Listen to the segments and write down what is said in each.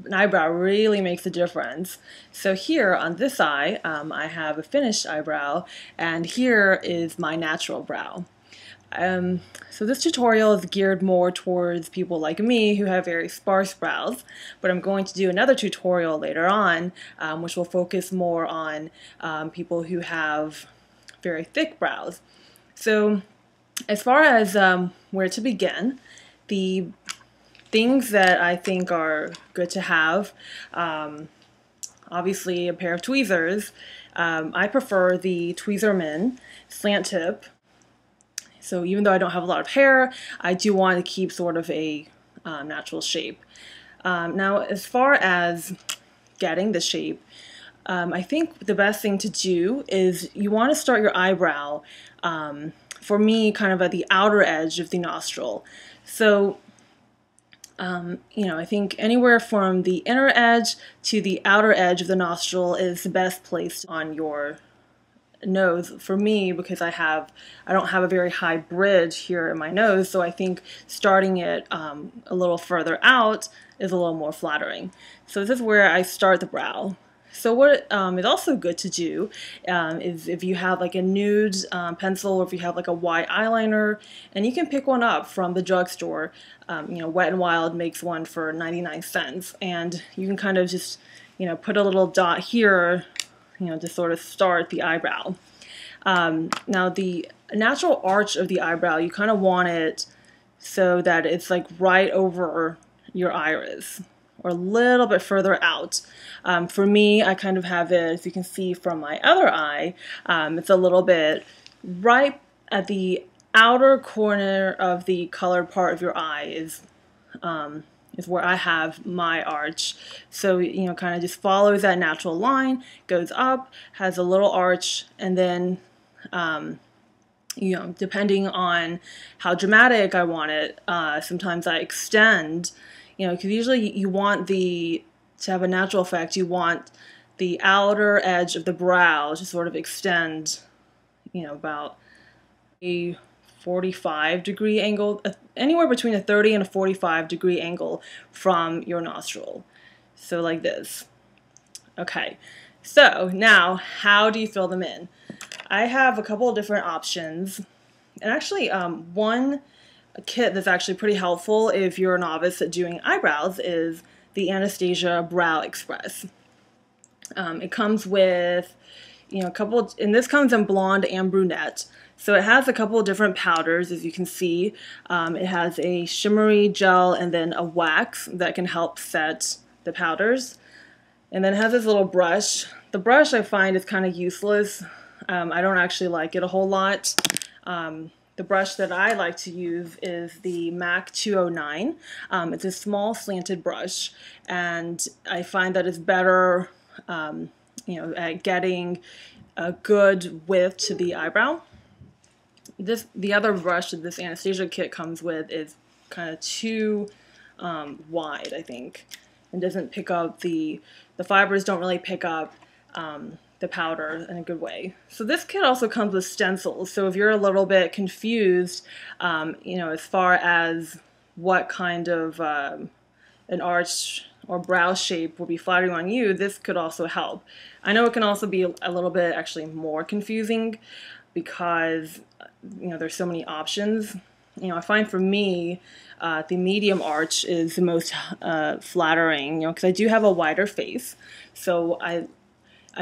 an eyebrow really makes a difference. So here on this eye, I have a finished eyebrow, and here is my natural brow. So this tutorial is geared more towards people like me who have very sparse brows, but I'm going to do another tutorial later on which will focus more on people who have very thick brows. So as far as where to begin, the things that I think are good to have, obviously a pair of tweezers. I prefer the Tweezerman Slant-tip. So even though I don't have a lot of hair, I do want to keep sort of a natural shape. Now, as far as getting the shape, I think the best thing to do is you want to start your eyebrow, for me, kind of at the outer edge of the nostril. So, you know, I think anywhere from the inner edge to the outer edge of the nostril is the best place on your nose for me, because I don't have a very high bridge here in my nose, so I think starting it a little further out is a little more flattering. So this is where I start the brow. So what is also good to do is if you have like a nude pencil, or if you have like a white eyeliner, and you can pick one up from the drugstore. You know, Wet n Wild makes one for 99 cents, and you can kind of just, you know, put a little dot here, you know, to sort of start the eyebrow. Now the natural arch of the eyebrow, you kind of want it so that it's like right over your iris, or a little bit further out. For me, I kind of have it, as you can see from my other eye, it's a little bit right at the outer corner of the colored part of your eye is where I have my arch. So, you know, kind of just follows that natural line, goes up, has a little arch, and then, you know, depending on how dramatic I want it, sometimes I extend, you know, because usually you want to have a natural effect, you want the outer edge of the brow to sort of extend, you know, about a 45-degree angle, anywhere between a 30 and a 45-degree angle from your nostril. So like this. Okay, so now how do you fill them in? I have a couple of different options, and actually one kit that's actually pretty helpful if you're a novice at doing eyebrows is the Anastasia Brow Express. It comes with, you know, a couple, and this comes in blonde and brunette. So it has a couple of different powders, as you can see. It has a shimmery gel and then a wax that can help set the powders. And then it has this little brush. The brush I find is kind of useless. I don't actually like it a whole lot. The brush that I like to use is the MAC 209. It's a small slanted brush, and I find that it's better, you know, at getting a good width to the eyebrow. The other brush that this Anastasia kit comes with is kind of too wide, I think, and doesn't pick up the fibers don't really pick up the powder in a good way. So this kit also comes with stencils, so if you're a little bit confused, you know, as far as what kind of an arch or brow shape will be flattering on you, this could also help. I know it can also be a little bit actually more confusing because, you know, there's so many options. You know, I find for me, the medium arch is the most flattering, you know, because I do have a wider face, so I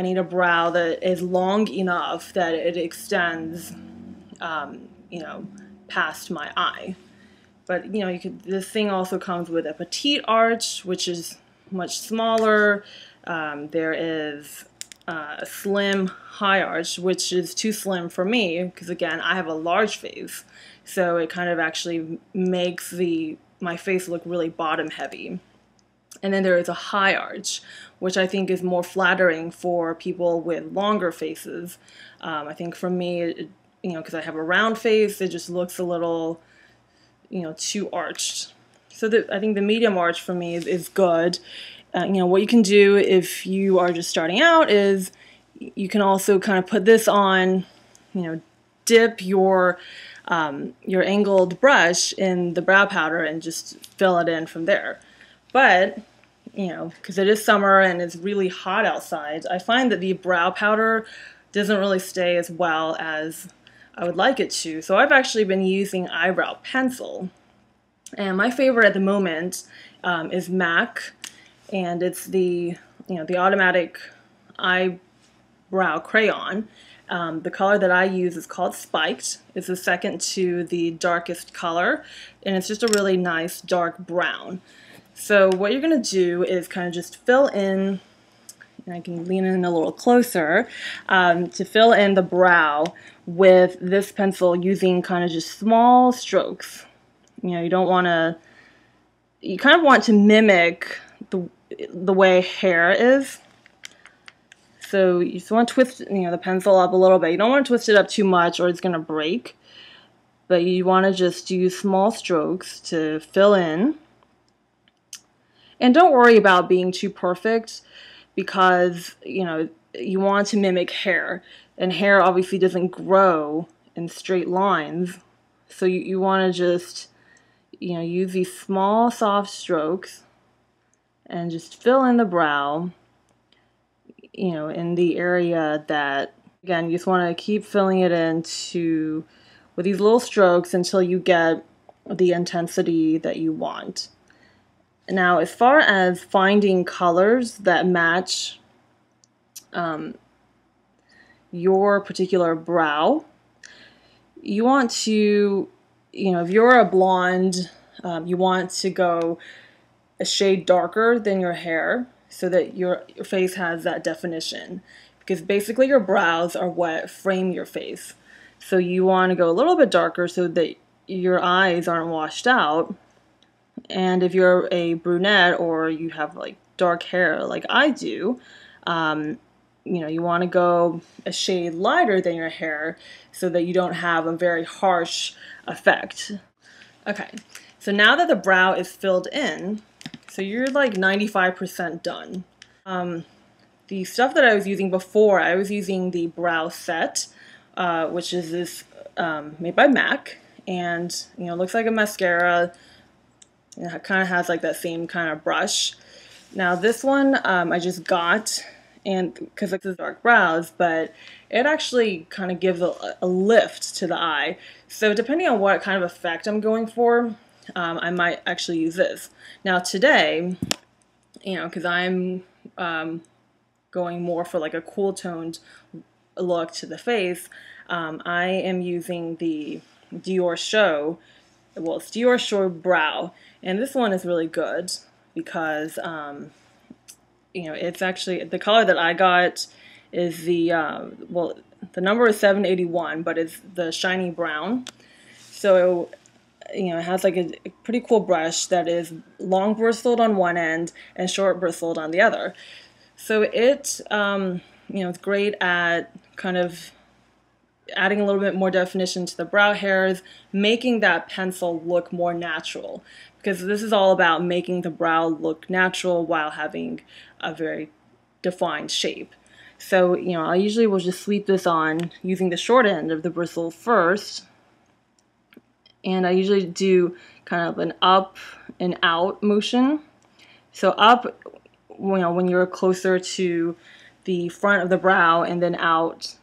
need a brow that is long enough that it extends, you know, past my eye. But, you know, this thing also comes with a petite arch, which is much smaller. There is a slim high arch, which is too slim for me, because again, I have a large face. So it kind of actually makes my face look really bottom heavy. And then there is a high arch, which I think is more flattering for people with longer faces. I think for me, you know, because I have a round face, it just looks a little, you know, too arched. So I think the medium arch for me is good. You know, what you can do if you are just starting out is you can also kind of put this on, you know, dip your angled brush in the brow powder and just fill it in from there. But you know, because it is summer and it's really hot outside, I find that the brow powder doesn't really stay as well as I would like it to. So I've actually been using eyebrow pencil. And my favorite at the moment is MAC, and it's the, you know, the automatic eyebrow crayon. The color that I use is called Spiked. It's the second to the darkest color, and it's just a really nice dark brown. So what you're going to do is kind of just fill in, and I can lean in a little closer, to fill in the brow with this pencil using kind of just small strokes. You know, you don't want to, you kind of want to mimic the way hair is. So you just want to twist, you know, the pencil up a little bit. You don't want to twist it up too much or it's going to break. But you want to just use small strokes to fill in. And don't worry about being too perfect, because, you know, you want to mimic hair. And hair obviously doesn't grow in straight lines. So you want to just, you know, use these small soft strokes and just fill in the brow, you know, in the area that, again, you just want to keep filling it into with these little strokes until you get the intensity that you want. Now, as far as finding colors that match your particular brow, you want to, you know, if you're a blonde, you want to go a shade darker than your hair so that your face has that definition, because basically your brows are what frame your face. So you want to go a little bit darker so that your eyes aren't washed out. And if you're a brunette or you have like dark hair like I do, you know, you want to go a shade lighter than your hair so that you don't have a very harsh effect. Okay, so now that the brow is filled in, so you're like 95% done. The stuff that I was using before, I was using the brow set, which is this made by MAC, and, you know, it looks like a mascara. It kind of has like that same kind of brush. Now this one I just got, and because it's dark brows, but it actually kind of gives a lift to the eye. So depending on what kind of effect I'm going for, I might actually use this. Now today, you know, because I'm going more for like a cool toned look to the face, I am using the Dior Show. Well, it's Dior Show Brow, and this one is really good because, you know, it's actually, the color that I got is the, well, the number is 781, but it's the shiny brown. So, you know, it has like a pretty cool brush that is long bristled on one end and short bristled on the other. So it, you know, it's great at kind of adding a little bit more definition to the brow hairs, making that pencil look more natural, because this is all about making the brow look natural while having a very defined shape. So, you know, I usually will just sweep this on using the short end of the bristle first, and I usually do kind of an up and out motion. So up, you know, when you're closer to the front of the brow, and then out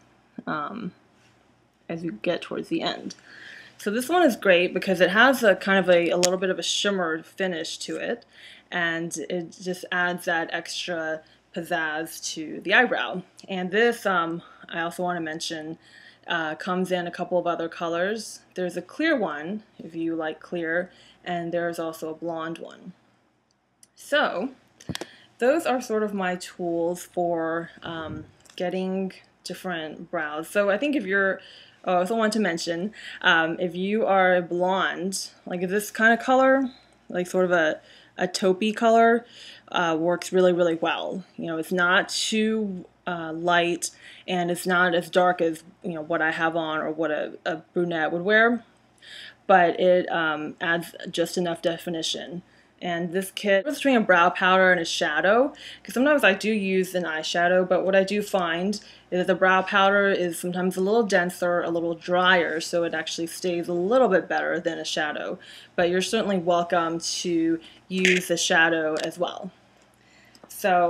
as you get towards the end. So this one is great because it has a kind of a little bit of a shimmered finish to it, and it just adds that extra pizzazz to the eyebrow. And this, I also want to mention, comes in a couple of other colors. There's a clear one, if you like clear, and there's also a blonde one. So those are sort of my tools for getting different brows. So I think if you're, oh, I also want to mention, if you are blonde, like this kind of color, like sort of a taupey color, works really, really well. You know, it's not too light, and it's not as dark as, you know, what I have on or what a brunette would wear, but it adds just enough definition. And this kit is between a brow powder and a shadow, because sometimes I do use an eyeshadow, but what I do find is that the brow powder is sometimes a little denser, a little drier, so it actually stays a little bit better than a shadow. But you're certainly welcome to use the shadow as well. So